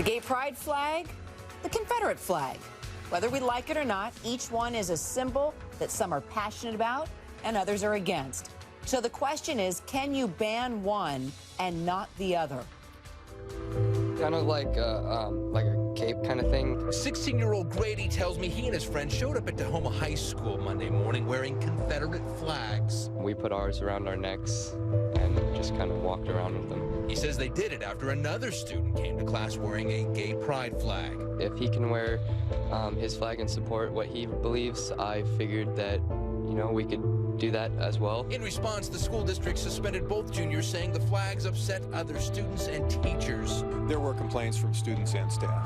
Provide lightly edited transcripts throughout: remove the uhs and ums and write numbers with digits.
The gay pride flag, the Confederate flag. Whether we like it or not, each one is a symbol that some are passionate about and others are against. So the question is, can you ban one and not the other? Kind of like a cape kind of thing. 16-year-old Grady tells me he and his friend showed up at Tahoma High School Monday morning wearing Confederate flags. We put ours around our necks and just kind of walked around with them. He says they did it after another student came to class wearing a gay pride flag. If he can wear his flag and support what he believes, I figured that, you know, we could do that as well. In response, the school district suspended both juniors, saying the flags upset other students and teachers. There were complaints from students and staff.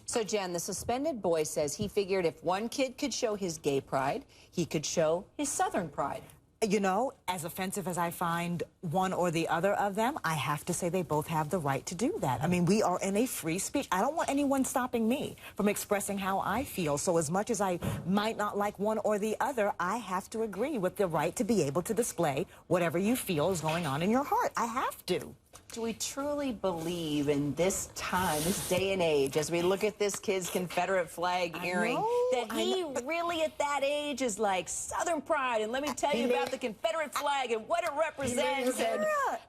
So, Jen, the suspended boy says he figured if one kid could show his gay pride, he could show his Southern pride. You know, as offensive as I find one or the other of them, I have to say they both have the right to do that. I mean, we are in a free speech. I don't want anyone stopping me from expressing how I feel. So as much as I might not like one or the other, I have to agree with the right to be able to display whatever you feel is going on in your heart. I have to. Do we truly believe in this time, this day and age, as we look at this kid's Confederate flag earring, that he really at that age is like Southern pride? And let me tell you about the Confederate flag and what it represents.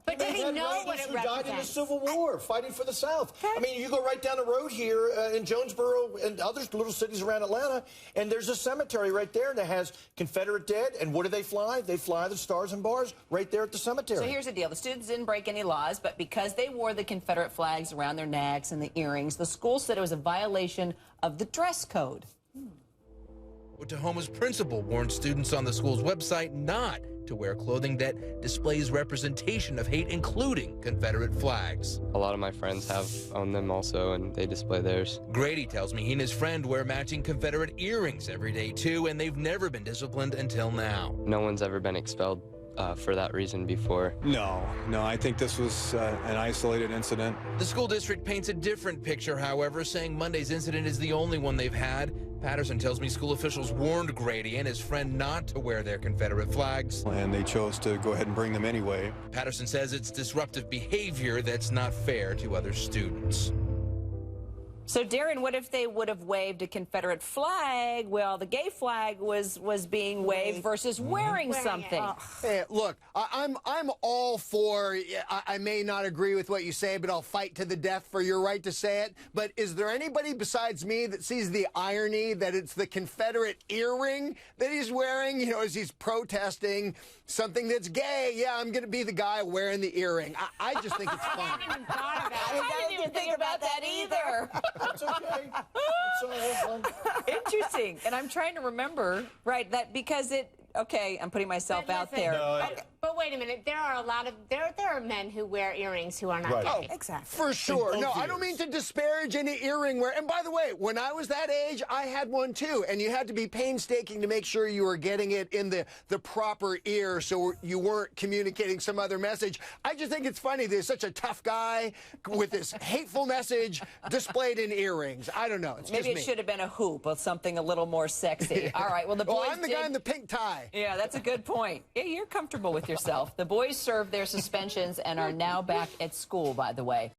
But did he know what it who died in the represents? Civil War, fighting for the South. I mean, you go right down the road here in Jonesboro and other little cities around Atlanta, and there's a cemetery right there that has Confederate dead. And what do they fly? They fly the stars and bars right there at the cemetery. So here's the deal. The students didn't break any laws, but because they wore the Confederate flags around their necks and the earrings, the school said it was a violation of the dress code. Tahoma's principal warned students on the school's website not to wear clothing that displays representation of hate, including Confederate flags. A lot of my friends have owned them also, and they display theirs. Grady tells me he and his friend wear matching Confederate earrings every day, too, and they've never been disciplined until now. No one's ever been expelled for that reason before. No, I think this was an isolated incident. The school district paints a different picture, however, saying Monday's incident is the only one they've had. Patterson tells me school officials warned Grady and his friend not to wear their Confederate flags. And they chose to go ahead and bring them anyway. Patterson says it's disruptive behavior that's not fair to other students. So, Darren, what if they would have waved a Confederate flag while the gay flag was being waved versus wearing something? Hey, look, I'm all for, I may not agree with what you say, but I'll fight to the death for your right to say it. But is there anybody besides me that sees the irony that it's the Confederate earring that he's wearing, you know, as he's protesting something that's gay? Yeah, I'm going to be the guy wearing the earring. I just think it's funny. I didn't even think about that either. It's okay. It's all fun. Interesting. And I'm trying to remember, right, that because okay, I'm putting myself out there. But wait a minute, there are a lot of there are men who wear earrings who are not gay. Oh, exactly. For sure. No, I don't mean to disparage any earring wear. And by the way, when I was that age, I had one too. And you had to be painstaking to make sure you were getting it in the proper ear so you weren't communicating some other message. I just think it's funny there's such a tough guy with this hateful message displayed in earrings. I don't know. It's Maybe just it me. should have been a hoop or something a little more sexy. All right, well, the boys I'm the guy in the pink tie. Yeah, that's a good point. Yeah, you're comfortable with yourself. The boys served their suspensions and are now back at school, by the way.